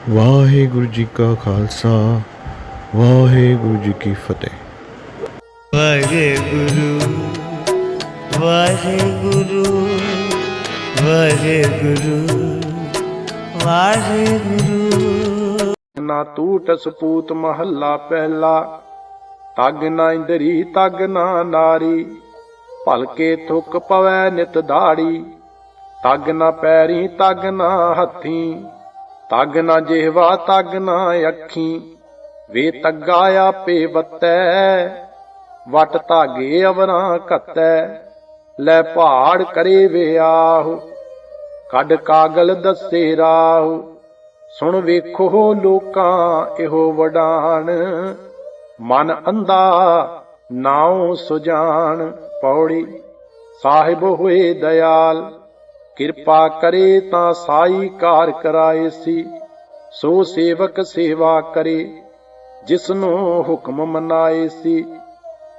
ਵਾਹਿਗੁਰੂ ਜੀ ਕਾ ਖਾਲਸਾ, ਵਾਹਿਗੁਰੂ ਜੀ ਕੀ ਫਤਿਹ। ਵਾਹਿਗੁਰੂ ਵਾਹਿਗੁਰੂ ਵਾਹਿਗੁਰੂ ਵਾਹਿਗੁਰੂ। ਨਾ ਟੂਟ ਸਪੂਤ ਮਹੱਲਾ ਪਹਿਲਾ। ਤਗ ਨਾ ਇੰਦਰੀ ਤਗ ਨਾ ਨਾਰੀ, ਭਲਕੇ ਥੁੱਕ ਪਵੈ ਨਿਤ ਦਾੜੀ। ਤਗ ਨਾ ਪੈਰੀ ਤਗ ਨਾ ਹੱਥੀ, ਤਗ ਨਾ ਜਿਹਵਾ ਤਗ ਨਾ ਅੱਖੀ। ਵੇ ਤੱਗਾ ਆਪੇ ਵਤੈ, ਵਟ ਧਾਗੇ ਅਵਰਾਂ ਘਤੈ। ਲੈ ਪਹਾੜ ਕਰੇ ਵਿਆਹੂ, ਕੱਢ ਕਾਗਲ ਦੱਸੇ ਰਾਹੂ। ਸੁਣ ਵੇਖੋ ਲੋਕਾਂ ਇਹੋ ਵਡਾਣ, ਮਨ ਅੰਧਾ ਨਾਉ ਸੁਜਾਨ। ਪੌੜੀ। ਸਾਹਿਬ ਹੋਏ ਦਇਆਲ, ਕਿਰਪਾ ਕਰੇ ਤਾਂ ਸਾਈ ਕਾਰ ਕਰਾਏ ਸੀ। ਸੋ ਸੇਵਕ ਸੇਵਾ ਕਰੇ, ਜਿਸਨੂੰ ਹੁਕਮ ਮਨਾਏ ਸੀ।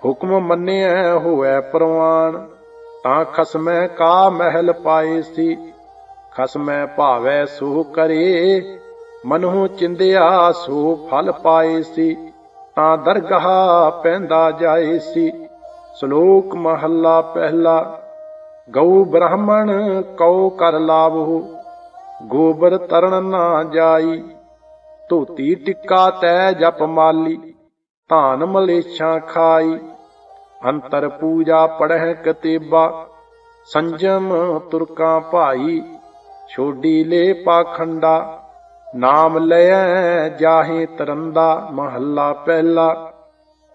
ਹੁਕਮ ਮੰਨਿਆ ਹੋਇ ਪ੍ਰਵਾਨ, ਤਾਂ ਖਸਮੈ ਕਾ ਮਹਿਲ ਪਾਏ ਸੀ। ਖਸਮੈ ਭਾਵੈ ਸੋ ਕਰੇ, ਮਨਹੁ ਚਿੰਦਿਆ ਸੋ ਫਲ ਪਾਏ ਸੀ। ਤਾਂ ਦਰਗਾਹ ਪੈਂਦਾ ਜਾਏ ਸੀ। ਸ਼ਲੋਕ ਮਹੱਲਾ ਪਹਿਲਾ। ਗਊ ਬ੍ਰਾਹਮਣ ਕਉ ਕਰ ਲਾਵਹੁ, ਗੋਬਰ ਤਰਨ ਨਾ ਜਾਈ। ਧੋਤੀ ਟਿੱਕਾ ਤੈ ਜਪ ਮਾਲੀ, ਧਾਨ ਮਲੇਛਾਂ ਖਾਈ। ਅੰਤਰ ਪੂਜਾ ਪੜਹਿ ਕਤੇਬਾ, ਸੰਜਮ ਤੁਰਕਾਂ ਭਾਈ। ਛੋਡੀ ਲੈ ਪਾਖੰਡਾ, ਨਾਮ ਲਿਐ ਜਾਹੇ ਤਰੰਦਾ। ਮਹੱਲਾ ਪਹਿਲਾ।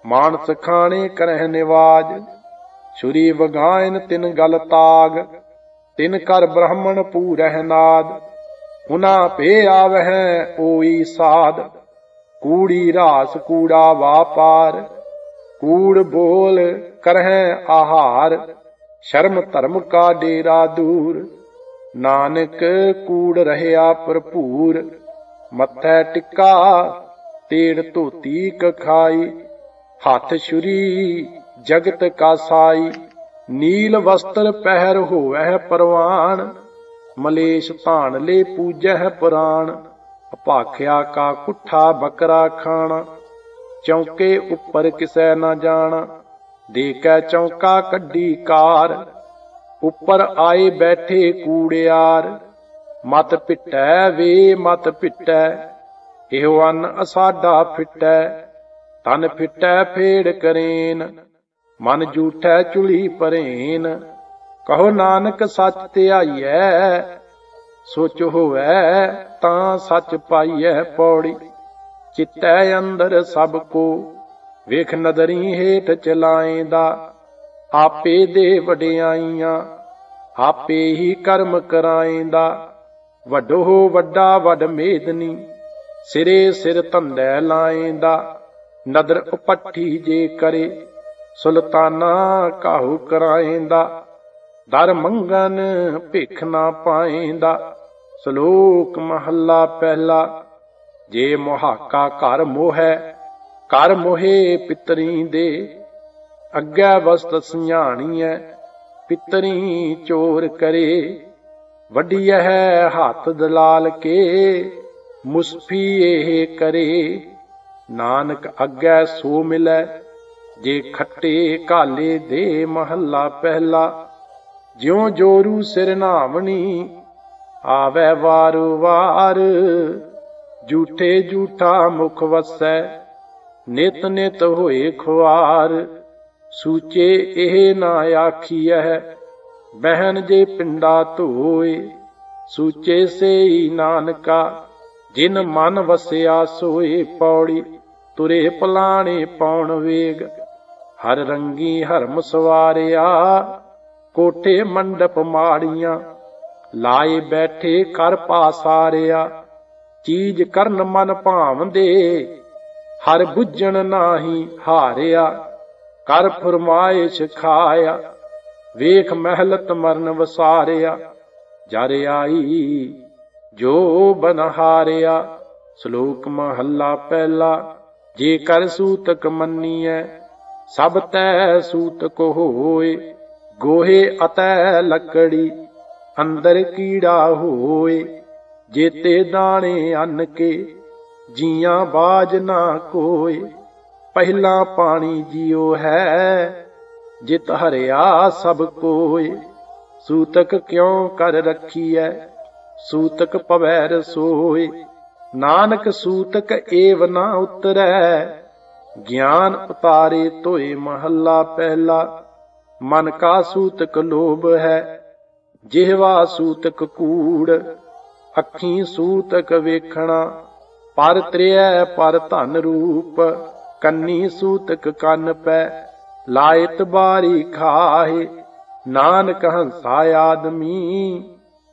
ਮਾਨਸ ਖਾਣੇ ਕਰਹਿ ਨਿਵਾਜ, ਛੁਰੀ ਵਗਾਇਨ ਤਿਨ ਗਲ ਤਾਗ। ਤਿਨ ਕਰ ਬ੍ਰਾਹਮਣ ਪੂਰਹਿ ਨਾਦ, ਹੁਨਾ ਭੇ ਆਵਹਿ ਓਈ ਸਾਧ। ਕੂੜੀ ਰਾਸ ਕੂੜਾ ਵਾਪਾਰ, ਕੂੜ ਬੋਲ ਕਰਹਿ ਆਹਾਰ। ਸ਼ਰਮ ਧਰਮ ਕਾ ਡੇਰਾ ਦੂਰ, ਨਾਨਕ ਕੂੜ ਰਹਿਆ ਭਰਪੂਰ। ਮੱਥੈ ਟਿੱਕਾ ਤੇੜ ਧੋਤੀ ਕਖਾਈ, ਹੱਥ ਛੁਰੀ ਜਗਤ ਕਾ ਸਾਈ। ਨੀਲ ਵਸਤਰ ਪਹਿਰ ਹੋਵੈ ਪਰਵਾਨ, ਮਲੇਸ਼ ਧਾਨ ਲੈ ਪੂਜੈ ਪੁਰਾਣ। ਅਭਾਖਿਆ ਕਾ ਕੁੱਠਾ ਬੱਕਰਾ ਖਾਣਾ, ਚੌਂਕੇ ਉੱਪਰ ਕਿਸੈ ਨਾ ਜਾਣਾ। ਦੇ ਕੈ ਚੌਂਕਾ ਕੱਢੀ ਕਾਰ, ਉੱਪਰ ਆਏ ਬੈਠੇ ਕੂੜਿਆਰ। ਮਤ ਪਿਟੈ ਵੇ ਮਤ ਪਿਟੈ, ਇਹੋ ਅੰਨ ਅਸਾਡਾ ਫਿਟੈ। ਤਨ ਫਿਟੈ ਫੇੜ ਕਰੇਨ, ਮਨ ਝੂਠੈ ਚੁਲੀ ਭਰੇਨ। ਕਹੋ ਨਾਨਕ ਸੱਚ ਧਿਆਈਐ, ਸੋਚ ਹੋਵੈ ਤਾਂ ਸੱਚ ਪਾਈਐ। ਪੌੜੀ। ਚਿੱਤੈ ਅੰਦਰ ਸਭ ਕੋ, ਵੇਖ ਨਦਰੀ ਹੇਠ ਚਲਾਏਂਦਾ। ਆਪੇ ਦੇ ਵਡਿਆਈਆਂ, ਆਪੇ ਹੀ ਕਰਮ ਕਰਾਏਂਦਾ। ਵੱਡੋ ਵੱਡਾ ਵੱਡ ਮੇਦਨੀ, ਸਿਰੇ ਸਿਰ ਧੰਦੈ ਲਾਏਂਦਾ। ਨਦਰ ਉਪੱਠੀ ਜੇ ਕਰੇ, ਸੁਲਤਾਨਾ ਕਾਹੂ ਕਰਾਏਂਦਾ। ਦਰ ਮੰਗਨ ਭਿਖ ਨਾ ਪਾਏਂਦਾ। ਸ਼ਲੋਕ ਮਹੱਲਾ ਪਹਿਲਾ। ਜੇ ਮੁਹਾਕਾ ਘਰ ਮੋਹੈ, ਘਰ ਮੋਹੇ ਪਿਤਰੀ ਦੇ। ਅੱਗੇ ਵਸਤ ਸਿਆਣੀਐ, ਪਿਤਰੀ ਚੋਰ ਕਰੇ। ਵੱਡੀਐ ਹੱਥ ਦਲਾਲ ਕੇ, ਮੁਸਫੀ ਇਹ ਕਰੇ। ਨਾਨਕ ਅੱਗੇ ਸੋ ਮਿਲੈ, ਜੇ ਖੱਟੇ ਕਾਲੇ ਦੇ। ਮਹੱਲਾ ਪਹਿਲਾ। ਜਿਉ ਜੋਰੂ ਸਿਰ ਨਾਵਣੀ, ਆਵੈ ਵਾਰੋ ਵਾਰ। ਝੂਠੇ ਝੂਠਾ ਮੁਖ ਵਸੈ, ਨਿਤ ਨਿਤ ਹੋਏ ਖੁਆਰ। ਸੂਚੇ ਇਹ ਨਾ ਆਖੀਐ, ਬਹਿਨ ਜੇ ਪਿੰਡਾ ਧੋਏ। ਸੂਚੇ ਸੇਈ ਨਾਨਕਾ, ਜਿਨ ਮਨ ਵਸਿਆ ਸੋਏ। ਪੌੜੀ। ਤੁਰੇ ਪਲਾਣੇ ਪਾਉਣ ਵੇਗ, ਹਰ ਰੰਗੀ ਹਰਮ ਸਵਾਰਿਆ। ਕੋਠੇ ਮੰਡਪ ਮਾੜੀਆਂ, ਲਾਏ ਬੈਠੇ ਕਰ ਪਾਸਾਰਿਆ। ਚੀਜ ਕਰਨ ਮਨ ਭਾਵਦੇ, ਹਰ ਬੁੱਝਣ ਨਾਹੀ ਹਾਰਿਆ। ਕਰ ਫਰਮਾਇਸ਼ ਖਾਇਆ, ਵੇਖ ਮਹਿਲਤ ਮਰਨ ਵਸਾਰਿਆ। ਜਰ ਆਈ ਜੋ ਬਨਹਾਰਿਆ। ਸ਼ਲੋਕ ਮਹੱਲਾ ਪਹਿਲਾ। ਜੇ ਕਰ ਸੂਤਕ ਮੰਨੀਐ, ਸਭ ਤੈ ਸੂਤਕ ਹੋਏ। ਗੋਹੇ ਅਤੈ ਲੱਕੜੀ, ਅੰਦਰ ਕੀੜਾ ਹੋਏ। जेते दाणे अन्न के जियां बाज ना कोय। पहला पानी जियो है जित हरिया सब कोय। सूतक क्यों कर रखी है सूतक पवै रसोय। नानक सूतक एव ना उतरै ज्ञान उतारे तोय। महला पहला। मन का सूतक लोभ है जिह्वा सूतक कूड़। अखीं सूतक वेखणा पर त्रिय पर धन रूप। कन्नी सूतक कन पै लायत बारी खाहे। नानक हंसा आदमी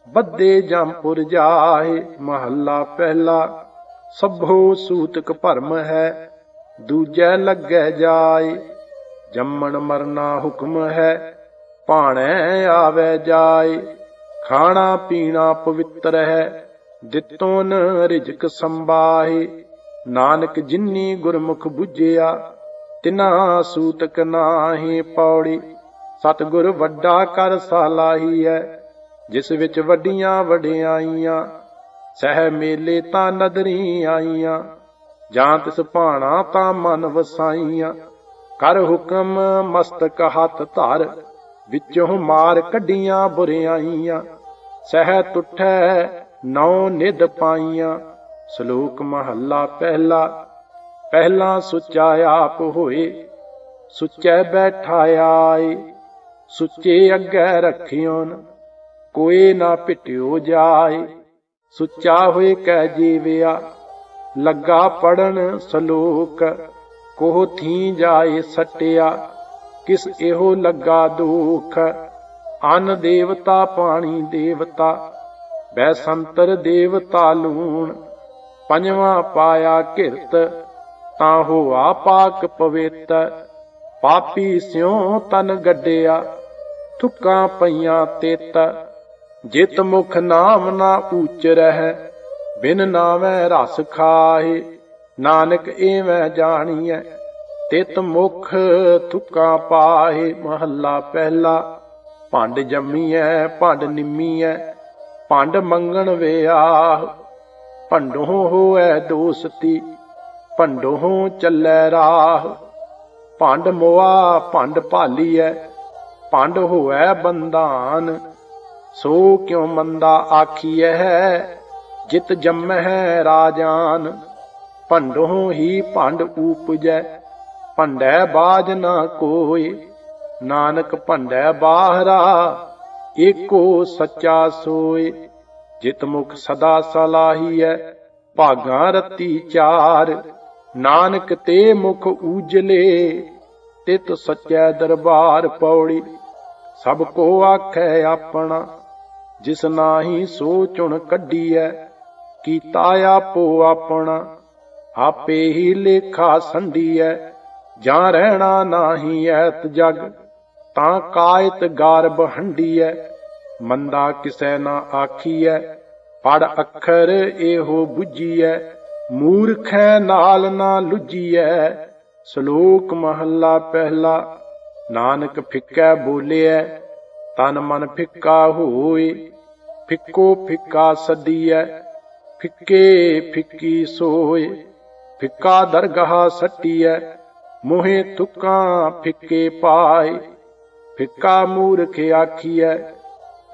बद्धे जमपुर जाहे। महला पहला। सभो सूतक भरम है दूजै लग्गै जाए। जम्मन मरना हुक्म है भाणै आवे जाए। खाना पीना पवित्र है दित्तो न रिजक संबाहे। नानक जिन्नी गुरमुख बुझिया तिना सूतक नाहि पौड़ी। सतगुर वड्डा कर सालाही है जिस विच वड्डियां वडियाइयां। सह मेले तां नदरी आईयां जां तिस भाणा तां मन वसाईयां। कर हुक्म मस्तक हथ धर विचों मार कढियां बुरियाइयां। सह तुठै नौ निध पाइयां। श्लोक महला पहला। पहला सुचा आप होए सुचै बैठा आए। सुचे अग्गै रखियोन कोई ना पिटियो जाए। सुचा होए कै जीविया लगा पढ़न सलोक। कोह थी जाए सटिया किस एहो लगा दुख। अन्न देवता पानी देवता बैसंतर देवता लूण। पंजवा पाया किरत तां होआ पाक पवित। पापी स्यों तन गड्डिया थुक्कां पईयां तित। जित मुख नाम ना ऊच रहै बिन नावै रस खाए। नानक एवं जानिए तित मुख थुक्कां पाए। महला पहला। भंड जम्मीਐ भंड निम्मीਐ भंड मंगण विआह। भंडों होए दोस्ती भंडों चलै राह। भंड मोआ भंड भालीਐ भंड होए बंधान। सो क्यों मंदा आखिए है जित जम्मह राजान। भंडों ही भंड ऊपजै भंडै बाज ना कोय। नानक भंडै बाहरा एको सच्चा सोय। जित मुख सदा सलाही है भागां रती चार। नानक ते मुख उजले तित सच्चै दरबार पौड़ी। सब को आखै अपना जिस नाही सो चुन कढीਐ। कीता आपो अपना आपे ही लेखा संडीਐ। जां रहना नाही ऐत जग तां कायत गारब हंडीਐ। मंदा किसै ना आखीਐ पढ़ अखर एहो बुझीਐ। मूर्खै नाल ना लुझीਐ। श्लोक महला पहला। नानक फिक्कै बोलिਐ तन मन फिक्का होए। फिक्को फिक्का सदीਐ फिक्के फिक्की सोए। फिक्का दरगाह सटीਐ मोहे तुक्कां फिक्के पाए। फिक्का मूर्ख आखीਐ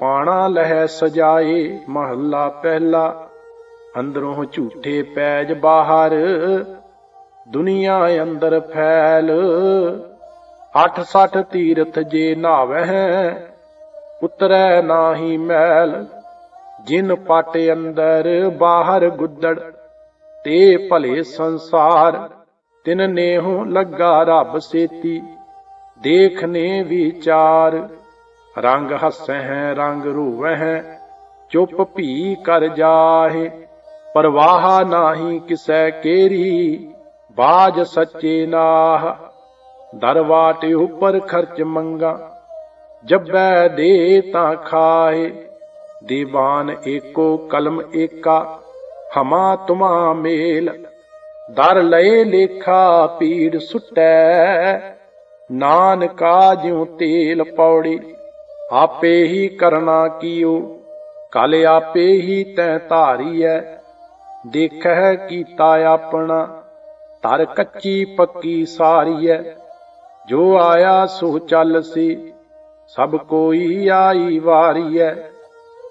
पाणा लह सजाए। महला पहला। अंदरों झूठे पैज बाहर दुनिया अंदर फैल। 8-60 तीरथ जे नावह उतरै नाही मैल। जिन पट अंदर बाहर गुदड़ ते भले संसार। तिन नेहों लगा रब सेती देखने विचार। रंग हसह रंग रोवह चुप भी कर जाहे। परवाह नाही किसै केरी बाज सच्चे नाह। दरवाट उपर खर्च मंगा जब्बै दे तां खाए। दीवान एको कलम एका हमा तुमा मेल। दर लए लेखा पीड़ सुटै नानका ज्यों तेल पौड़ी। आपे ही करना कियो ਕਲ ਆਪੇ ਹੀ ਤੈਂ ਧਾਰੀਐ, ਦੇਖਹਿ ਕੀਤਾ ਆਪਣਾ, ਧਰ ਕੱਚੀ ਪੱਕੀ ਸਾਰੀਐ। ਜੋ ਆਇਆ ਸੋ ਚੱਲ ਸੀ, ਸਭ ਕੋਈ ਆਈ ਵਾਰੀਐ।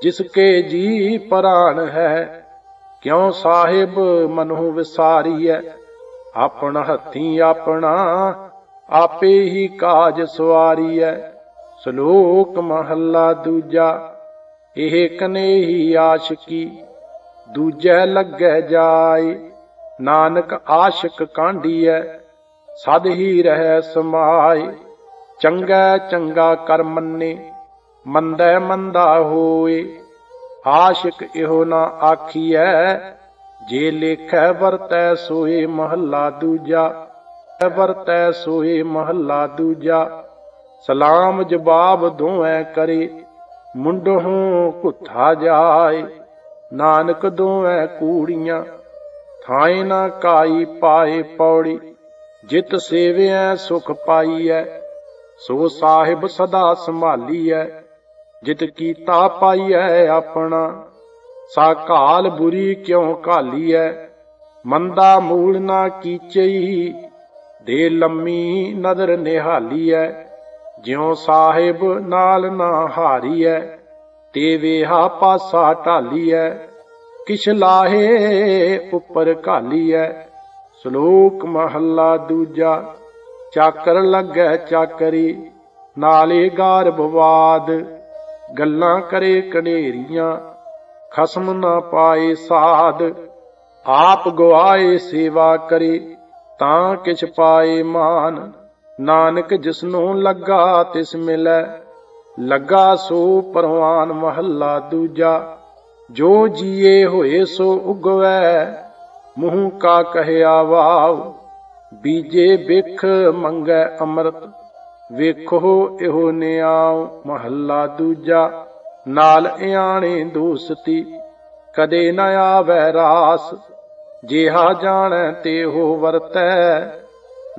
ਜਿਸਕੇ ਜੀ ਪ੍ਰਾਣ ਹੈ, ਕਿਉ ਸਾਹਿਬ ਮਨਹੁ ਵਿਸਾਰੀਐ। ਆਪਣਾ ਹੱਥੀਂ ਆਪਣਾ, ਆਪੇ ਹੀ ਕਾਜ ਸਵਾਰੀਐ। ਸ਼ਲੋਕ ਮਹੱਲਾ ਦੂਜਾ। ਇਹ ਕਨੇਹੀ ਆਸ਼ਕੀ, ਦੂਜੈ ਲੱਗੈ ਜਾਏ। ਨਾਨਕ ਆਸ਼ਿਕ ਕਾਂਢੀਐ, ਸਦ ਹੀ ਰਹਿ ਸਮਾਏ। ਚੰਗਾ ਚੰਗਾ ਕਰ ਮੰਨੇ, ਮੰਦੈ ਮੰਦਾ ਹੋਏ। ਆਸ਼ਿਕ ਇਹੋ ਨਾ ਆਖੀਐ, ਜੇ ਲੇਖੈ ਵਰਤੈ ਸੋਏ। ਮਹੱਲਾ ਦੂਜਾ। ਵਰਤੈ ਸੋਏ ਮਹੱਲਾ ਦੂਜਾ। ਸਲਾਮ ਜਵਾਬ ਦੋਵੇਂ ਕਰੇ, ਮੁੰਡਹੁ ਘੁੱਥਾ ਜਾਏ। ਨਾਨਕ ਦੋਵੇਂ ਕੂੜੀਆਂ, ਥਾਏ ਨਾ ਕਾਈ ਪਾਏ। ਪੌੜੀ ਜਿਤ ਸੇਵਿਐ ਸੁਖ ਪਾਈਐ, ਸੋ ਸਾਹਿਬ ਸਦਾ ਸੰਭਾਲੀਐ। ਜਿਤ ਕੀਤਾ ਪਾਈਐ ਆਪਣਾ, ਸਾ ਘਾਲ ਬੁਰੀ ਕਿਉ ਘਾਲੀਐ। ਮੰਦਾ ਮੂਲ ਨਾ ਕੀਚਈ, ਦੇ ਲੰਮੀ ਨਦਰ ਨਿਹਾਲੀਐ। ਜਿਉ ਸਾਹਿਬ ਨਾਲ ਨਾ ਹਾਰੀਐ, ਤੇ ਵੇਹਾ ਪਾਸਾ ਢਾਲੀਐ। ਕਿਛ ਲਾਹੇ ਉੱਪਰ ਘਾਲੀਐ। ਸ਼ਲੋਕ ਮਹੱਲਾ ਦੂਜਾ। ਚਾਕਰ ਲੱਗੈ ਚਾਕਰੀ, ਨਾਲੇ ਗਾਰ ਬਵਾਦ। ਗੱਲਾਂ ਕਰੇ ਕਨੇਰੀਆਂ, ਖਸਮ ਨਾ ਪਾਏ ਸਾਧ। ਆਪ ਗਵਾਏ ਸੇਵਾ ਕਰੇ, ਤਾਂ ਕਿਛ ਪਾਏ ਮਾਨ। ਨਾਨਕ ਜਿਸਨੂੰ ਲੱਗਾ ਤਿਸ ਮਿਲੈ, ਲੱਗਾ ਸੋ ਪਰਵਾਨ। ਮਹੱਲਾ ਦੂਜਾ। ਜੋ ਜੀਏ ਹੋਏ ਸੋ ਉਗਵੈ, ਮੂੰਹ ਕਾ ਕਹਿਆ ਵਾਵ। ਬੀਜੇ ਬਿਖ ਮੰਗੈ ਅੰਮ੍ਰਿਤ, ਵੇਖੋ ਇਹੋ ਨਿਆਉ। ਮਹੱਲਾ ਦੂਜਾ। ਨਾਲ ਇਆਣੇ ਦੋਸਤੀ, ਕਦੇ ਨ ਆਵੈ ਰਾਸ। ਜਿਹਾ ਜਾਣੈ ਤੇਹੋ ਵਰਤੈ,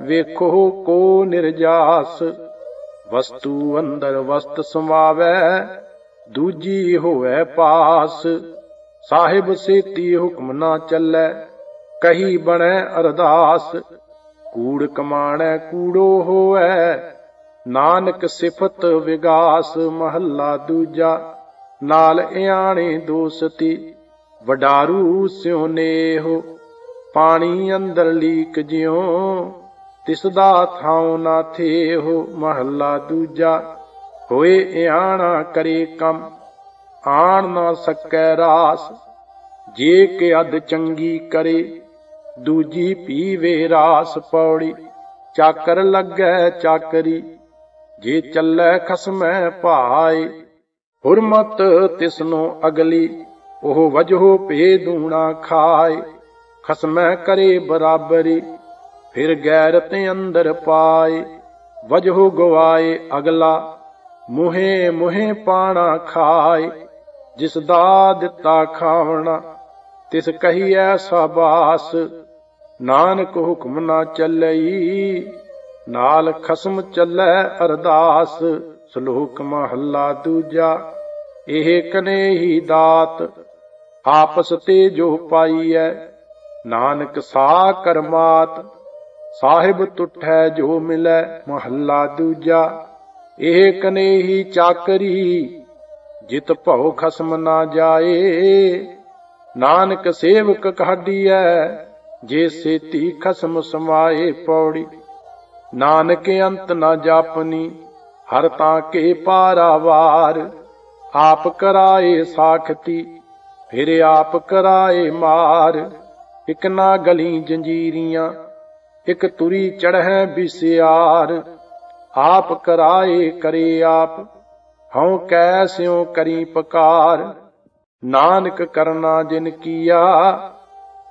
ਵੇਖੋ ਕੋ ਨਿਰਜਾਸ। ਵਸਤੂ ਅੰਦਰ ਵਸਤ ਸਮਾਵੈ, ਦੂਜੀ ਹੋਵੈ ਪਾਸ। ਸਾਹਿਬ ਸੇਤੀ ਹੁਕਮ ਨਾ ਚੱਲੈ, ਕਹੀ ਬਣੈ ਅਰਦਾਸ। ਕੂੜ ਕਮਾਣੈ ਕੂੜੋ ਹੋਵੈ, ਨਾਨਕ ਸਿਫਤ ਵਿਗਾਸ। ਮਹੱਲਾ ਦੂਜਾ। ਨਾਲ ਇਆਣੇ ਦੋਸਤੀ, ਵਡਾਰੂ ਸਿਉ ਨੇਹੋ। ਪਾਣੀ ਅੰਦਰ ਲੀਕ ਜਿਉ, ਤਿਸਦਾ ਥਾਉ ਨਾ ਥੇਹੋ। ਮਹੱਲਾ ਦੂਜਾ। ਹੋਏ ਇਆਣਾ ਕਰੇ ਕੰਮ, ਆਣ ਨਾ ਸਕੈ ਰਾਸ। ਜੇ ਕਿ ਅਧ ਚੰਗੀ ਕਰੇ, ਦੂਜੀ ਪੀਵੇ ਰਾਸ। ਪੌੜੀ ਚਾਕਰ ਲੱਗੈ ਚਾਕਰੀ, ਜੇ ਚੱਲੈ ਖਸਮੈ ਭਾਏ। ਹੁਰਮਤ ਤਿਸਨੋ ਅਗਲੀ, ਉਹ ਵਜਹੁ ਭੇ ਦੂਣਾ ਖਾਏ। ਖਸਮੈ ਕਰੇ ਬਰਾਬਰੀ, ਫਿਰ ਗੈਰਤ ਅੰਦਰ ਪਾਏ। ਵਜਹੁ ਗਵਾਏ ਅਗਲਾ, ਮੁਹੇ ਮੁਹੇ ਪਾਣਾ ਖਾਏ। ਜਿਸ ਦਾ ਦਿੱਤਾ ਖਾਵਣਾ, ਤਿਸ ਕਹੀਐ ਸਾਬਾਸ। ਨਾਨਕ ਹੁਕਮ ਨਾ ਚੱਲਈ, ਨਾਲ ਖਸਮ ਚੱਲੈ ਅਰਦਾਸ। ਸ਼ਲੋਕ ਮਹੱਲਾ ਦੂਜਾ। ਇਹ ਕਨੇਹੀ ਦਾਤ, ਆਪਸ ਤੇ ਜੋ ਪਾਈਐ। ਨਾਨਕ ਸਾ ਕਰਮਾਤ, ਸਾਹਿਬ ਤੁਠੈ ਜੋ ਮਿਲੈ। ਮਹੱਲਾ ਦੂਜਾ। ਇਹ ਕਨੇਹੀ ਚਾਕਰੀ, ਜਿਤ ਭਉ ਖਸਮ ਨਾ ਜਾਏ। ਨਾਨਕ ਸੇਵਕ ਕਾਢੀਐ, ਜੇ ਸੇਤੀ ਖਸਮ ਸਮਾਏ। ਪੌੜੀ ਨਾਨਕ ਅੰਤ ਨਾ ਜਾਪਨੀ, ਹਰ ਤਾਂ ਕੇ ਪਾਰਾਵਾਰ। ਆਪ ਕਰਾਏ ਸਾਖਤੀ, ਫਿਰ ਆਪ ਕਰਾਏ ਮਾਰ। ਇਕ ਨਾ ਗਲੀ ਜੰਜੀਰੀਆਂ, ਇਕ ਤੁਰੀ ਚੜ੍ਹੈ ਬਿਸਿਆਰ। ਆਪ ਕਰਾਏ ਕਰੇ ਆਪ, ਹਉ ਕੈ ਸਿਉ ਕਰੀ ਪਕਾਰ। ਨਾਨਕ ਕਰਨਾ ਜਿਨ ਕੀਆ,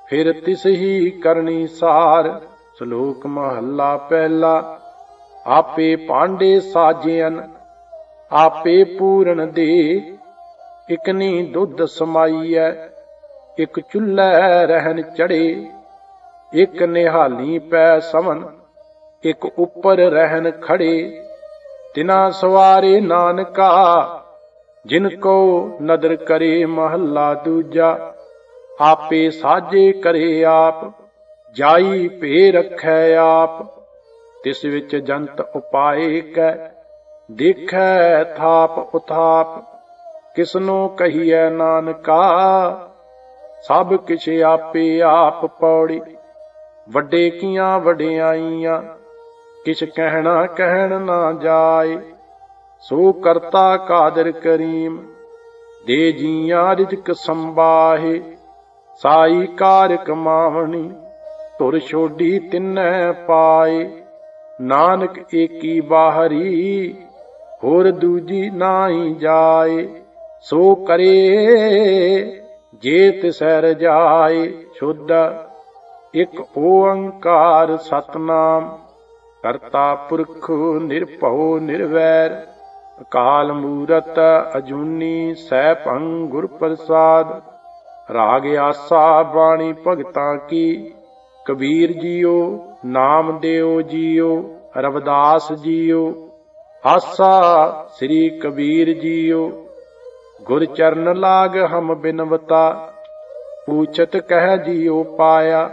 ਫਿਰ ਤਿਸ ਹੀ ਕਰਨੀ ਸਾਰ। ਸ਼ਲੋਕ ਮਹੱਲਾ ਪਹਿਲਾ। ਆਪੇ ਭਾਂਡੇ ਸਾਜਿਅਨ, ਆਪੇ ਪੂਰਨ ਦੇ। ਇਕਨੀ ਦੁੱਧ ਸਮਾਈਐ, ਇਕ ਚੁੱਲ੍ਹੈ ਰਹਿਣ ਚੜੇ। ਇਕ ਨਿਹਾਲੀ ਪੈ ਸਵਨ, ਇਕ ਉੱਪਰ ਰਹਿਣ ਖੜੇ। ਤਿਨਾ ਸਵਾਰੇ ਨਾਨਕਾ, ਜਿਨ ਕੋ ਨਦਰ ਕਰੇ ਮਹੱਲਾ ਦੂਜਾ, ਆਪੇ ਸਾਜੇ ਕਰੇ ਆਪ, ਜਾਈ ਭੇ ਰਖੈ ਆਪ। ਤਿਸ ਵਿੱਚ ਜੰਤ ਉਪਾਏ ਕੈ, ਦੇਖੈ ਥਾਪ ਉਥਾਪ। ਕਿਸਨੋ ਕਹੀਐ ਨਾਨਕਾ, ਸਭ ਕਿਛ ਆਪੇ ਆਪ ਪੌੜੀ। ਵੱਡੇ ਕੀਆਂ ਵਡਿਆਈਆਂ, ਕਿਛ ਕਹਿਣਾ ਕਹਿਣ ਨਾ ਜਾਏ। ਸੋ ਕਰਤਾ ਕਾਦਰ ਕਰੀਮ, ਦੇ ਜੀਆਂ ਰਿਜ਼ਕ ਸੰਬਾਹੇ। ਸਾਈ ਕਾਰ ਕਮਾਵਣੀ, ਧੁਰ ਛੋਡੀ ਤਿੰਨੈ ਪਾਏ। ਨਾਨਕ ਏਕੀ ਬਾਹਰੀ, ਹੋਰ ਦੂਜੀ ਨਾਹੀ ਜਾਏ। ਸੋ ਕਰੇ ਜੇ ਤਿਸੈ ਰਜਾਏ। ਸ਼ੁੱਧ ਇਕ ਓੰਕਾਰ ਸਤਨਾਮ, ਕਰਤਾ ਪੁਰਖ ਨਿਰਭਉ ਨਿਰਵੈਰ। ਅਕਾਲ ਮੂਰਤ ਅਜੂਨੀ ਸੈਭੰ ਗੁਰ ਪ੍ਰਸਾਦ। ਰਾਗ ਆਸਾ ਬਾਣੀ ਭਗਤਾਂ ਕੀ, ਕਬੀਰ ਜੀਓ ਨਾਮ ਦਿਓ ਜੀਓ। ਰਵਿਦਾਸ ਜੀਓ ਆਸਾ ਸ੍ਰੀ ਕਬੀਰ ਜੀਓ। ਗੁਰ ਚਰਨ ਲਾਗ ਹਮ ਬਿਨਵਤਾ, ਪੂਛਤ ਕਹਿ ਜੀਓ ਪਾਇਆ।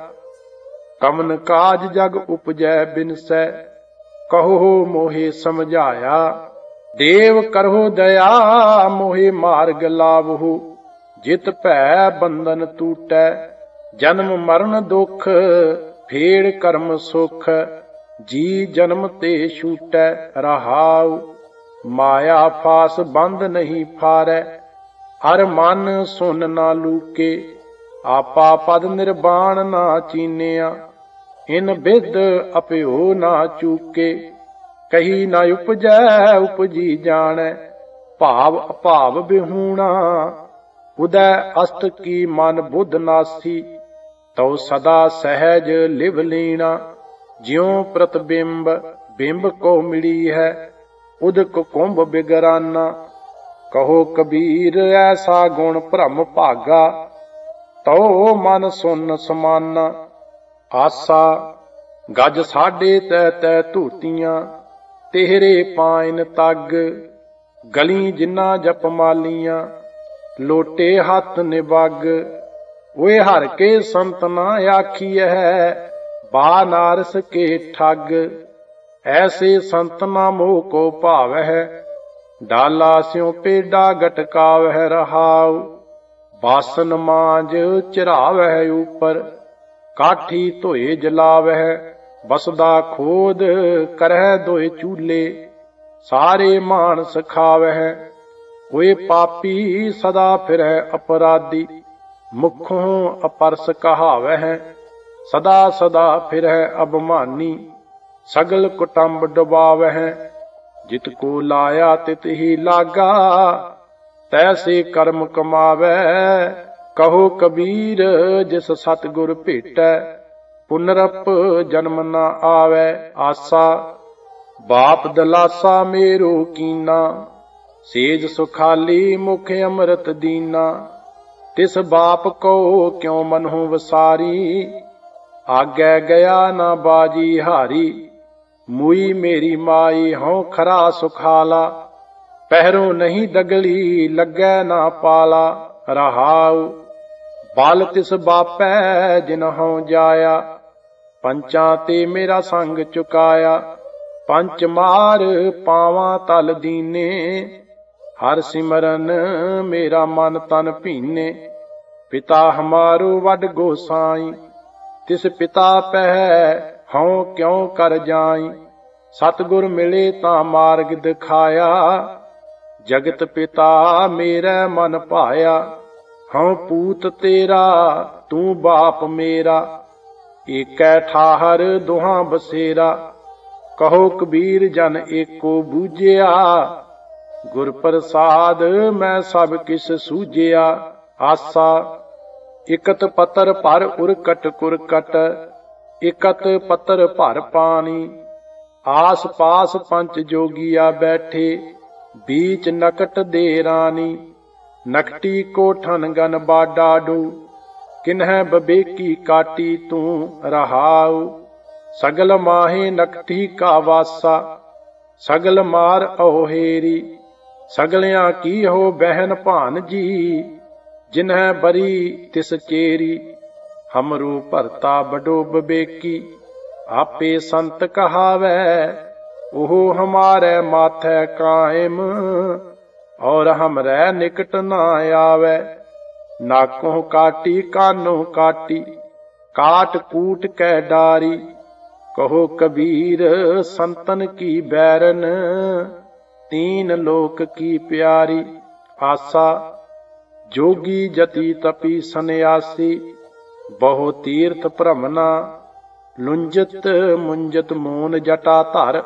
ਕਮਨ ਕਾਜ ਜਗ ਉਪਜੈ ਬਿਨਸੈ, ਕਹੋ ਮੋਹਿ ਸਮਝਾਇਆ। ਦੇਵ ਕਰਹੁ ਦਇਆ ਮੋਹਿ ਮਾਰਗ ਲਾਵਹੁ, ਜਿਤ ਭੈ ਬੰਧਨ ਟੂਟੈ। ਜਨਮ ਮਰਨ ਦੁਖ ਫੇੜ ਕਰਮ ਸੁਖ, ਜੀ ਜਨਮ ਤੇ ਛੂਟੈ। ਰਹਾਉ ਮਾਇਆ ਫਾਸ ਬੰਧ ਨਹੀਂ ਫਾਰੈ, ਹਰ ਮਨ ਸੁਨ ਨਾ ਲੂਕੇ। ਆਪਾ ਪਦ ਨਿਰਵਾਣ ਨਾ ਚੀਨਿਆ, ਇਨ ਬਿਦ ਅਪਿਓ ਨਾ ਚੂਕੇ। ਕਹੀ ਨਾ ਉਪਜੈ ਉਪਜੀ ਜਾਣੈ, ਭਾਵ ਅਭਾਵ ਬਿਹੂਣਾ। ਉਦੈ ਅਸਤ ਕੀ ਮਨ ਬੁੱਧ ਨਾਸੀ, ਤਉ ਸਦਾ ਸਹਿਜ ਲਿਵ ਲੀਣਾ। ਜਿਉ ਪ੍ਰਤਿਬਿੰਬ ਬਿੰਬ ਕੋ ਮਿਲੀ ਹੈ, ਉਦਕ ਕੁੰਭ ਬਿਗਰਾਨਾ। ਕਹੋ ਕਬੀਰ ਐਸਾ ਗੁਣ ਭ੍ਰਮ ਭਾਗਾ, ਤਉ ਮਨ ਸੁਨ ਸਮਾਨਾ। ਆਸਾ ਗਜ ਸਾਢੇ ਤੈ ਤੈ ਧੂਤੀਆਂ, ਤੇਹਰੇ ਪਾਇਨ ਤੱਗ। ਗਲੀ ਜਿੰਨਾ ਜਪ ਮਾਲੀਆਂ, ਲੋਟੇ ਹੱਥ ਨਿਬੱਗ। ਓਏ ਹਰ ਕੇ ਸੰਤ ਨਾ ਆਖੀਐ, ਬਾ ਨਾਰਸ ਕੇ ਠੱਗ। ਐਸੇ ਸੰਤ ਨਾ ਮੋਹ ਕੋ ਭਾਵਹਿ, ਡਾਲਾ ਸਿਉ ਪੇਡਾ ਗਟਕਾਵਹਿ। ਰਹਾਉ ਬਾਸਨ ਮਾਂਜ ਚਿਰਾਵਹਿ ਉਪਰ, ਕਾਠੀ ਧੋਏ ਜਲਾਵਹਿ। ਬਸਦਾ ਖੋਦ ਕਰਹਿ ਦੋਇ ਚੂਲੇ, ਸਾਰੇ ਮਾਨਸ ਖਾਵਹਿ। ਓਏ ਪਾਪੀ ਸਦਾ ਫਿਰਹਿ ਅਪਰਾਧੀ, ਮੁਖੋਂ ਅਪਰਸ ਕਹਾਵਹਿ। ਸਦਾ ਸਦਾ ਫਿਰਹਿ ਅਭਮਾਨੀ, ਸਗਲ ਕੁਟੰਬ ਡੁਬਾਵਹਿ। ਜਿਤ ਕੋ ਲਾਇਆ ਤਿਤ ਹੀ ਲਾਗਾ, ਤੈਸੇ ਕਰਮ ਕਮਾਵੈ। ਕਹੋ ਕਬੀਰ ਜਿਸ ਸਤਿਗੁਰ ਭੇਟੈ, ਪੁਨਰਪ ਜਨਮ ਨਾ ਆਵੈ। ਆਸਾ ਬਾਪ ਦਲਾਸਾ ਮੇਰੋ ਕੀਨਾ, ਸੇਜ ਸੁਖਾਲੀ ਮੁਖ ਅੰਮ੍ਰਿਤ ਦੀਨਾ। ਤਿਸ ਬਾਪ ਕੋ ਕਿਉ ਮਨਹੁ ਵਸਾਰੀ, ਆਗੈ ਗਿਆ ਨਾ ਬਾਜੀ ਹਾਰੀ। ਮੂਈ ਮੇਰੀ ਮਾਈ ਹਉ ਖਰਾ ਸੁਖਾਲਾ, ਪਹਿਰੋਂ ਨਹੀਂ ਦਗਲੀ ਲੱਗੈ ਨਾ ਪਾਲਾ। ਰਹਾਉ ਬਲ ਤਿਸ ਬਾਪੈ ਜਿਨਹੁ ਜਾਇਆ, ਪੰਚਾਂ ਤੇ ਮੇਰਾ ਸੰਗ ਚੁਕਾਇਆ। ਪੰਚ ਮਾਰ ਪਾਵਾਂ ਤਲ ਦੀਨੇ, ਹਰ ਸਿਮਰਨ ਮੇਰਾ ਮਨ ਤਨ ਭੀਨੇ। ਪਿਤਾ ਹਮਾਰੋ ਵੱਡ ਗੋਸਾਈ, ਤਿਸ ਪਿਤਾ ਪਹਿ ਹਉ ਕਿਉ ਕਰ ਜਾਈ। ਸਤਿਗੁਰ ਮਿਲੇ ਤਾਂ ਮਾਰਗ ਦਿਖਾਇਆ, ਜਗਤ ਪਿਤਾ ਮੇਰੇ ਮਨ ਭਾਇਆ। ਹਉ ਪੂਤ ਤੇਰਾ ਤੂੰ ਬਾਪ ਮੇਰਾ, ਏਕੈ ਠਾਹਰ ਦੁਹਾਂ ਬਸੇਰਾ। ਕਹੋ ਕਬੀਰ ਜਨ ਏਕੋ ਬੂਝਿਆ, ਗੁਰ ਪ੍ਰਸਾਦ ਮੈਂ ਸਭ ਕਿਸ ਸੂਝਿਆ। ਆਸਾ ਇਕਤ ਪਤਰ ਭਰ ਉਰਕਟ ਕੁਰਕਟ, ਇਕਤ ਪਤਰ ਭਰ ਪਾਣੀ। ਆਸ ਪਾਸ ਪੰਚ ਜੋਗੀਆ ਬੈਠੇ, बीच नकट दे रानी। नकटी को ठन गन बाडाडू, किन्ह बबेकी काटी तू रहाऊ। सगल माहे नकटी का वासा, सगल मार अहोहेरी। ਸਗਲਿਆਂ ਕੀ ਹੋ ਬਹਿਨ ਭਾਨਜੀ, ਜਿਨਹਿ ਬਰੀ ਤਿਸ ਚੇਰੀ। ਹਮਰੂ ਭਰਤਾ ਬਡੋ ਬਬੇਕੀ, ਆਪੇ ਸੰਤ ਕਹਾਵੈ। ਉਹ ਹਮਾਰੇ ਮਾਥੈ ਕਾਇਮ, ਔਰ ਹਮਰੇ ਨਿਕਟ ਨਾ ਆਵੈ। ਨਾਕੋਂ ਕਾਟੀ ਕਾਨੋਂ ਕਾਟੀ, ਕਾਟ ਕੂਟ ਕੈ ਡਾਰੀ। ਕਹੋ ਕਬੀਰ ਸੰਤਨ ਕੀ ਬੈਰਨ, ਤੀਨ ਲੋਕ ਕੀ ਪਿਆਰੀ। ਆਸਾ ਜੋਗੀ ਜਤੀ ਤਪੀ ਸੰਨਿਆਸੀ, ਬਹੁ ਤੀਰਥ ਭ੍ਰਮਨਾ। ਲੁੰਜਤ ਮੁੰਜਤ ਮੂਨ ਜਟਾ ਧਰ,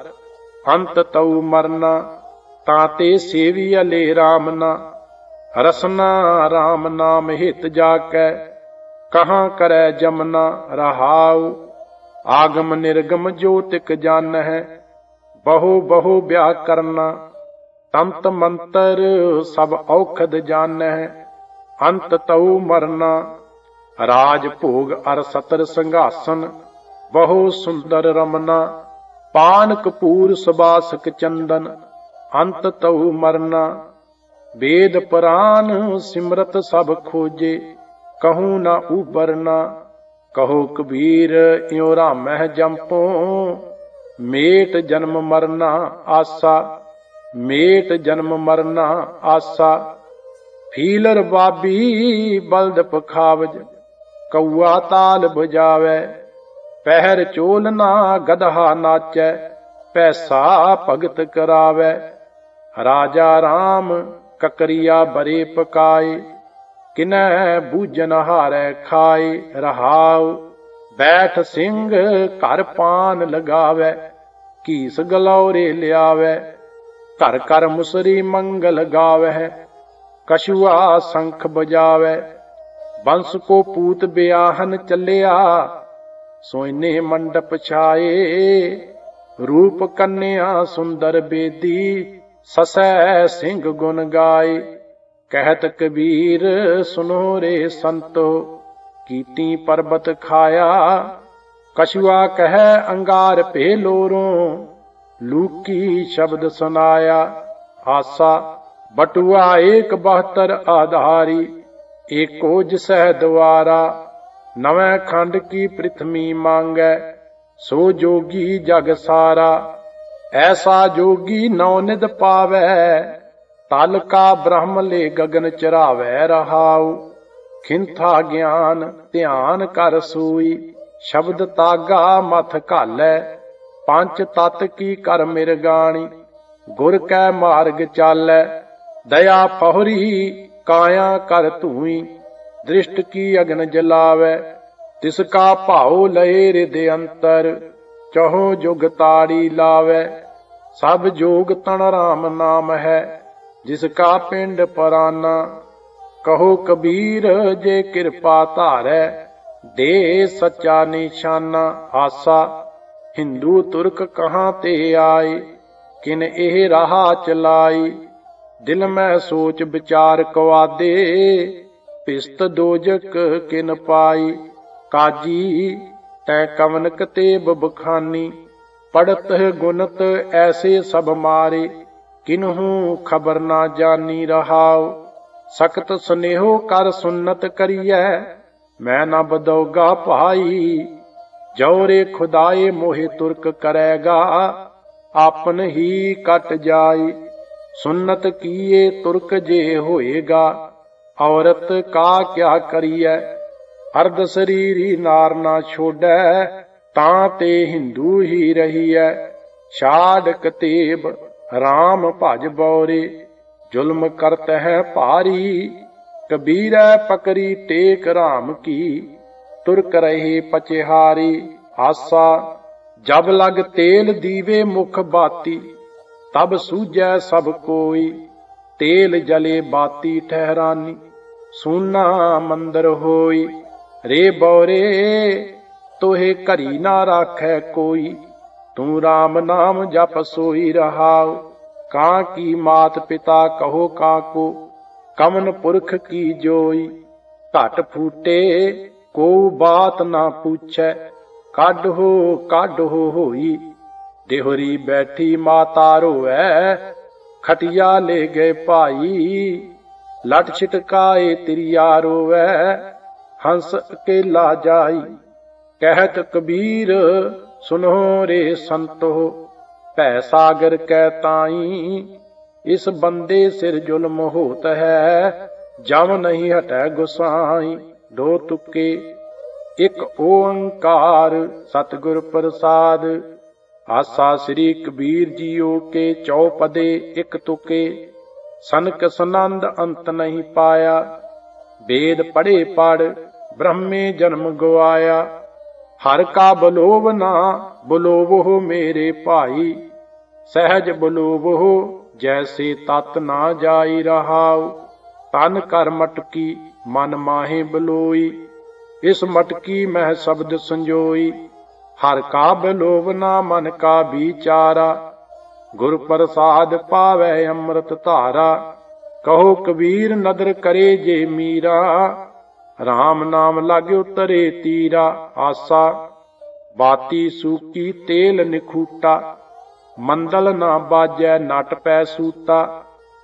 ਅੰਤ ਤਉ ਮਰਨਾ। ਤਾਂ ਤੇ ਸੇਵੀਅਲੇ ਰਾਮ ਨਾ, ਰਸਨਾ ਰਾਮ ਨਾਮ ਹਿਤ ਜਾ ਕੈ। ਕਹਾਂ ਕਰੈ ਜਮਨਾ ਰਹਾਉ, ਆਗਮ ਨਿਰਗਮ ਜੋ ਤਿਕ ਜਾਨ ਹੈ। ਬਹੁ ਬਹੁ ਬਿਆਹ ਕਰਨਾ, ਤੰਤ ਮੰਤਰ ਸਭ ਔਖਦ ਜਾਨ ਹੈ। ਅੰਤ ਤਉ ਮਰਨਾ। ਰਾਜ ਭੋਗ ਅਰ ਸਤਰ ਸੰਘਾਸਨ, ਬਹੁ ਸੁੰਦਰ ਰਮਨਾ। ਪਾਨ ਕਪੂਰ ਸੁਬਾਸਕ ਚੰਦਨ, ਅੰਤ ਤਉ ਮਰਨਾ। ਵੇਦ ਪੁਰਾਨ ਸਿਮਰਤ ਸਭ ਖੋਜੇ, ਕਹੂੰ ਨਾ ਉਬਰਨਾ। ਕਹੋ ਕਬੀਰ ਇਉ ਰਾਮਹਿ ਜੰਪੋਂ, ਮੇਟ ਜਨਮ ਮਰਨਾ ਆਸਾ। ਮੇਟ ਜਨਮ ਮਰਨਾ ਆਸਾ। ਫੀਲਰ ਬਾਬੀ ਬਲਦ ਪਖਾਵਜ, ਕਊਆ ਤਾਲ ਬਜਾਵੈ। ਪਹਿਰ ਚੋਲਨਾ ਗਧਾ ਨਾਚੈ, ਪੈਸਾ ਭਗਤ ਕਰਾਵੈ। ਰਾਜਾ ਰਾਮ ਕਕਰੀਆ ਬਰੇ ਪਕਾਏ, ਕਿਨੈ ਬੂਝਨ ਹਾਰੈ ਖਾਏ। ਰਹਾਉ ਬੈਠ ਸਿੰਘ ਘਰ ਪਾਨ ਲਗਾਵੈ, ਕੀਸ ਗਲੌਰੇ ਲਿਆਵੈ। ਘਰ ਘਰ ਮੁਸਰੀ ਮੰਗਲ ਗਾਵੈ, ਕਛੂਆ ਸੰਖ ਬਜਾਵੈ। ਬੰਸ ਕੋ ਪੂਤ ਬਿਆਹਨ ਚੱਲਿਆ, ਸੋਇਨੇ ਮੰਡਪ ਛਾਏ। ਰੂਪ ਕੰਨਿਆ ਸੁੰਦਰ ਬੇਦੀ, ਸਸੈ ਸਿੰਘ ਗੁਣ ਗਾਏ। ਕਹਿਤ ਕਬੀਰ ਸੁਨੋ ਰੇ ਸੰਤੋ, ਕੀਤੀ ਪਰਬਤ ਖਾਇਆ। ਕਛੂਆ ਕਹਿ ਅੰਗਾਰ ਭੇ ਲੋਰੋਂ, ਲੂਕੀ ਸ਼ਬਦ ਸੁਨਾਇਆ। ਆਸਾ ਬਟੂਆ ਏਕ 72 ਆਧਾਰੀ, ਏਕੋ ਜਿਸਹਿ ਦੁਆਰਾ। ਨਵੇਂ ਖੰਡ ਕੀ ਪ੍ਰਿਥਮੀ ਮੰਗੈ, ਸੋ ਜੋਗੀ ਜਗ ਸਾਰਾ। ਐਸਾ ਜੋਗੀ ਨੌ ਨਿਧ ਪਾਵੈ, ਤਲ ਕਾ ਬ੍ਰਹਮ ਲੈ ਗਗਨ ਚਰਾਵੈ। ਰਹਾਉ ਖਿੰਥਾ ਗਿਆਨ ਧਿਆਨ ਕਰ ਸੂਈ, ਸ਼ਬਦ ਤਾਗਾ ਮਥ ਘਾਲੈ। ਪੰਚ ਤਤ ਕੀ ਕਰ ਮਿਰਗਾਣੀ, ਗੁਰ ਕੈ ਮਾਰਗ ਚਾਲੈ। ਦਇਆ ਫਹੁਰੀ ਕਾਇਆ ਕਰ ਧੂਈ, ਦ੍ਰਿਸ਼ਟ ਕੀ ਅਗਨ ਜਲਾਵੈ। ਤਿਸ ਕਾ ਭਾਉ ਲਏ ਰਿਦ ਅੰਤਰ, ਚਹੋ ਜੁਗ ਤਾੜੀ ਲਾਵੈ। ਸਭ ਜੋਗ ਤਣ ਰਾਮ ਨਾਮ ਹੈ, ਜਿਸ ਕਾ ਪਿੰਡ ਪਰਾਨਾ। ਕਹੋ ਕਬੀਰ ਜੇ ਕਿਰਪਾ ਧਾਰੈ, ਦੇ ਸੱਚਾ ਨਿਸ਼ਾਨਾ। ਆਸਾ ਹਿੰਦੂ ਤੁਰਕ ਕਹਾਂ ਤੇ ਆਏ, ਕਿਨ ਇਹ ਰਾਹ ਚਲਾਈ। ਦਿਲ ਮੈਂ ਸੋਚ ਵਿਚਾਰ ਕਵਾਦੇ, ਪਿਸਤ ਦੋਜਕ ਕਿਨ ਪਾਈ। ਕਾਜੀ ਤੈ ਕਵਨ ਕਤੇਬ ਬਖਾਨੀ, ਪੜਤ ਗੁਨਤ ਐਸੇ ਸਭ ਮਾਰੇ। ਕਿਨਹੂ ਖਬਰ ਨਾ ਜਾਨੀ। ਰਹਾਉ ਸਖਤ ਸੁਨੇਹੋ ਕਰ ਸੁਨਤ ਕਰੀਐ, ਮੈਂ ਨਾ ਬਦਉਗਾ ਭਾਈ। ਜਉਰੇ ਖੁਦਾਏ ਮੋਹਿ ਤੁਰਕ ਕਰੇਗਾ, ਆਪਨ ਹੀ ਕਟ ਜਾਈ। ਸੁਨਤ ਕੀਏ ਤੁਰਕ ਜੇ ਹੋਏਗਾ, ਔਰਤ ਕਾ ਕਿਆ ਕਰੀਐ। ਅਰਧ ਸਰੀਰੀ ਨਾਰ ਨਾ ਛੋੜੈ, ਤਾਂ ਤੇ ਹਿੰਦੂ ਹੀ ਰਹੀਐ। ਛਾੜ ਕਤੇਬ ਰਾਮ ਭਜ ਬੌਰੇ, ਜ਼ੁਲਮ ਕਰਤ ਹੈ ਭਾਰੀ। ਕਬੀਰੈ ਪਕਰੀ ਟੇਕ ਰਾਮ ਕੀ, ਤੁਰਕ ਰਹੇ ਪਚਿਹਾਰੀ। ਆਸਾ ਜਬ ਲਗ ਤੇਲ ਦੀਵੇ ਮੁਖ ਬਾਤੀ, ਤਬ ਸੂਝੈ ਸਭ ਕੋਈ। ਤੇਲ ਜਲੇ ਬਾਤੀ ਠਹਿਰਾਨੀ, ਸੂਨਾ ਮੰਦਰ ਹੋਈ। ਰੇ ਬੌਰੇ ਤੋਹੇ ਘਰੀ ਨਾ ਰਾਖੈ ਕੋਈ, ਤੂੰ ਰਾਮ ਨਾਮ ਜਪ ਸੋਈ। ਰਹਾਉ ਕਾਂ ਕੀ ਮਾਤ ਪਿਤਾ ਕਹੋ ਕਾਕੋ, ਕਮਨ ਪੁਰਖ ਕੀ ਜੋਈ। ਘਟ ਫੂਟੇ ਕੋ ਬਾਤ ਨਾ ਪੁੱਛੈ, ਕੱਢ ਹੋ ਹੋਈ। ਦੇਹੁਰੀ ਬੈਠੀ ਮਾਤਾ ਰੋਵੈ, खटिया ले गए भाई, लट छिटकाए तिरिया रोवै, हंस अकेला जाई। कहत कबीर सुनो रे संतो, भै सागर कै ताई, इस बंदे सिर जुल्म होत है, जम नहीं हटै गुसाई। दो तुके एक ओंकार सतगुर प्रसाद, आसा श्री कबीर जीओ के चौपदे एक तुके, सनक सनंद अंत नहीं पाया, वेद पढ़े पढ़ ब्रह्मे जन्म गवाया। हर का बलोव ना बलोवो मेरे भाई, सहज बलोवो जैसे तत ना जाई रहाओ। तन कर मटकी मन माहे बलोई, इस मटकी मह शब्द संजोई। हर का बलोवना मन का विचारा, गुर प्रसाद पावै अमृत धारा। कहो कबीर नदर करे जे मीरा, राम नाम लागे उतरे तीरा। आसा बाती सूकी तेल निखूटा, मंदल ना बाजै नट पै सूता।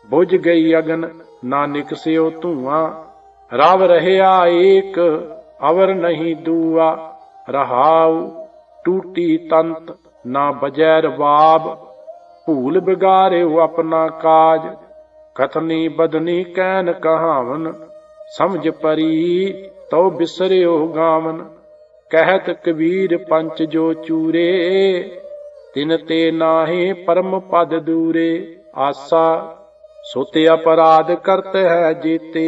बुझ गई अगन ना निकस्यो धुआं, रव रहया एक अवर नहीं दूआ। रहाऊ टूटी तंत ना बजै रबाब, भूल बिगाड़ो अपना काज। कथनी बदनी कैन कहावन, समझ परी तो बिसरियो गावन। कहत कबीर पंच जो चूरे, तिन ते नाहे परम पद दूरे। आसा सोते अपराध करत है जेते,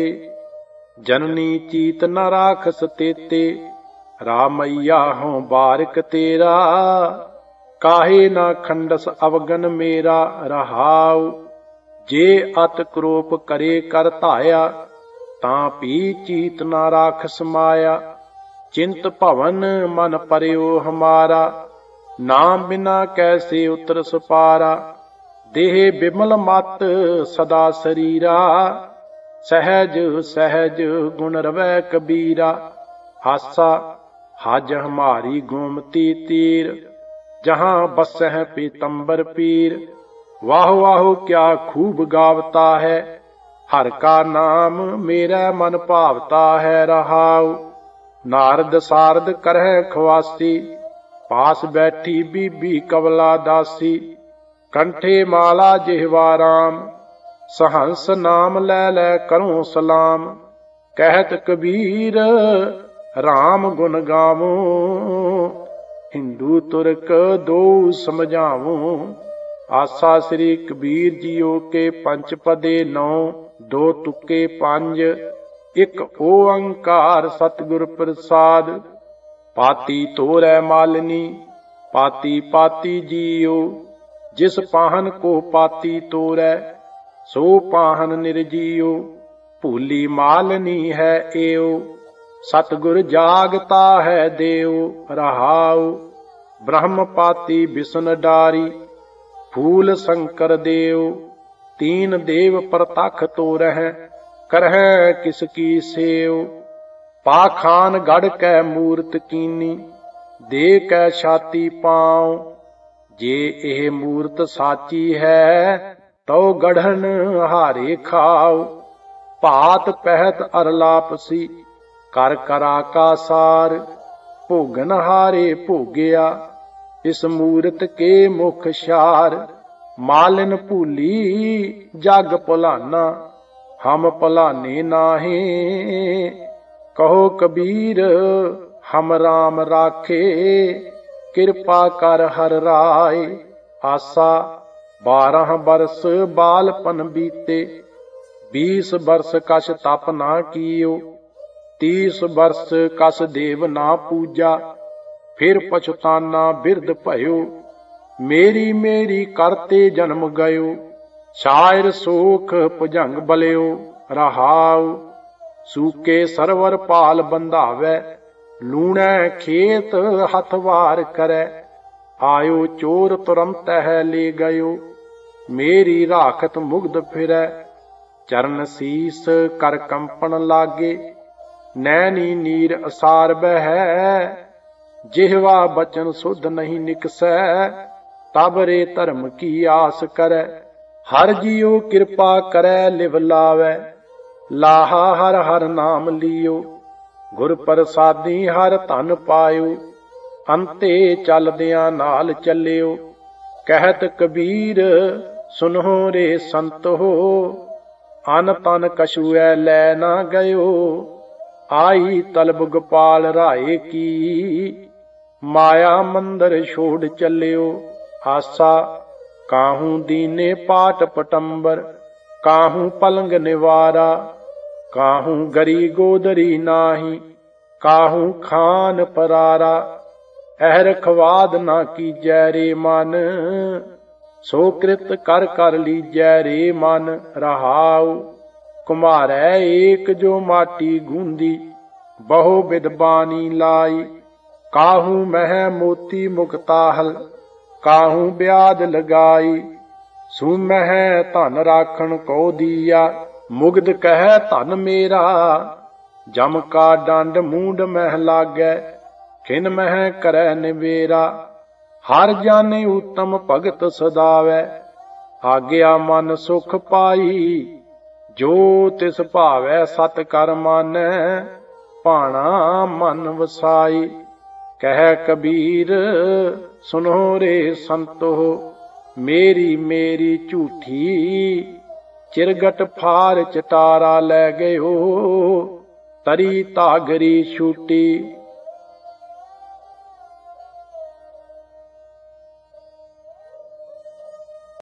जननी चीत न राखस तेते। रामैया हों बारिक तेरा, काहे न खंडस अवगन मेरा। रहाऊ जे अत क्रोप करे कर धाया, तां पी चीत न राखस माया। चिंत भवन मन परयो हमारा, नाम बिना कैसे उतरस पारा। देह बिमल मत सदा शरीरा, सहज सहज गुण रवै कबीरा। आसा हज हमारी गोमती तीर, जहाँ बसह पीतंबर पीर। वाह वाह क्या खूब गावता है, हर का नाम मेरा मन भावता है। रहाऊ नारद सारद करह खवासी, पास बैठी बीबी कवला दासी। कंठे माला जिह्वा राम, सहंस नाम लै लै करूं सलाम। कहत कबीर राम गुण गावूं, हिंदू तुर्क दो समझावूं। आसा श्री कबीर जीओ के पंच पदे 9, दो तुके 5, एक ओंकार सतगुर प्रसाद। पाती तोरै मालिनी पाती पाती जीओ, जिस पाहन को पाती तोरै सो पाहन निर्जीओ। भूली मालनी है एओ, सतगुर जागता है देओ। रहाऊ ब्रह्म पाती बिसन डारी, फूल शंकर देव। तीन देव प्रतख तोरह, करह किसकी सेव। पाखान गढ़ कै मूरत कीनी, दे कै छाती पाँव। जे एह मूरत साची है, तो गढ़न हारे खाओ। भात पहत अरलापसी, कर करा का सार। भोगन हारे भोगिया, इस मूरत के मुख शार। मालिन भूली जग भुलाना, हम भुलाने नाहे। कहो कबीर हम राम राखे, कृपा कर हर राय। आसा 12 बरस बालपन बीते, 20 बरस कछ तप ना कियो। 30 बरस कस देव ना पूजा, फिर पछताना बिरद भयो। मेरी मेरी करते जन्म गयो, शायर सोख भुजंग बलियो। रहाऊ सूके सरवर पाल बंधावै, लूणै खेत हथवार करै। आयो चोर तुरंत है ले गयो, मेरी राखत मुग्ध फिरै। चरण शीस कर कंपन लागे, नैनी नीर असार बहै। जिह्वा बचन शुद्ध नहीं निकसै, तब रे धर्म की आस करै। ਹਰ ਜੀਉ ਕਿਰਪਾ ਕਰੈ ਲਿਵ ਲਾਵੈ, ਲਾਹਾ ਹਰ ਹਰ ਨਾਮ ਲਿਓ। ਗੁਰ ਪ੍ਰਸਾਦੀ ਹਰ ਧਨ ਪਾਇਓ, ਅੰਤੇ ਚਲਦਿਆਂ ਨਾਲ ਚੱਲਿਓ। ਕਹਿਤ ਕਬੀਰ ਸੁਨਹੁ ਰੇ ਸੰਤੋ, ਅਨ ਤਨ ਕਛੁਐ ਲੈ ਨਾ ਗਇਓ। ਆਈ ਤਲਬ ਗੋਪਾਲ ਰਾਏ ਕੀ, ਮਾਇਆ ਮੰਦਰ ਛੋੜ ਚੱਲਿਓ। ਆਸਾ ਕਾਹੂ ਦੀਨੇ ਪਾਟ ਪਟੰਬਰ, ਕਾਹੂ ਪਲੰਗ ਨਿਵਾਰਾ। ਕਾਹੂ ਗਰੀ ਗੋਦਰੀ ਨਾਹੀ, ਕਾਹੂ ਖਾਨ ਪਰਾਰਾ। ਅਹਿ ਰਖਵਾਦ ਨਾ ਕੀਜੈ ਰੇ ਮਨ, ਸੋ ਕ੍ਰਿਤ ਕਰ ਕਰ ਲੀਜੈ ਰੇ ਮਨ। ਰਹਾਉ ਕੁਮਾਰੈ ਏਕ ਜੋ ਮਾਟੀ ਗੂੰਦੀ, ਬਹੁ ਬਿਦ ਬਾਣੀ ਲਾਈ। ਕਾਹੂ ਮਹਿ ਮੋਤੀ ਮੁਕਤਾਹਲ, ਕਾਹੂ ਬਿਆਦ ਲਗਾਈ। ਸੂ ਮਹਿ ਧਨ ਰਾਖਣ ਕੋ ਦੀਆ, ਮੁਗਧ ਕਹਿ ਧਨ ਮੇਰਾ। ਜਮ ਕਾ ਡੰਡ ਮੂੰਡ ਮਹਿ ਲਾਗੈ, ਖਿਨ ਮਹਿ ਕਰੈ ਨਿਬੇਰਾ। ਹਰ ਜਾਣੇ ਉਤਮ ਭਗਤ ਸਦਾਵੈ, ਆਗਿਆ ਮਨ ਸੁਖ ਪਾਈ। ਜੋ ਤਿਸ ਭਾਵੈ ਸਤ ਕਰ ਮਾਨੈ, ਭਾਣਾ ਮਨ ਵਸਾਈ। ਕਹਿ ਕਬੀਰ ਸੁਨੋ ਰੇ ਸੰਤੋ, ਮੇਰੀ ਮੇਰੀ ਝੂਠੀ। ਚਿਰਗਟ ਫਾਰ ਚਟਾਰਾ ਲੈ ਗਇਓ, ਤਰੀ ਤਾਗਰੀ ਛੂਟੀ।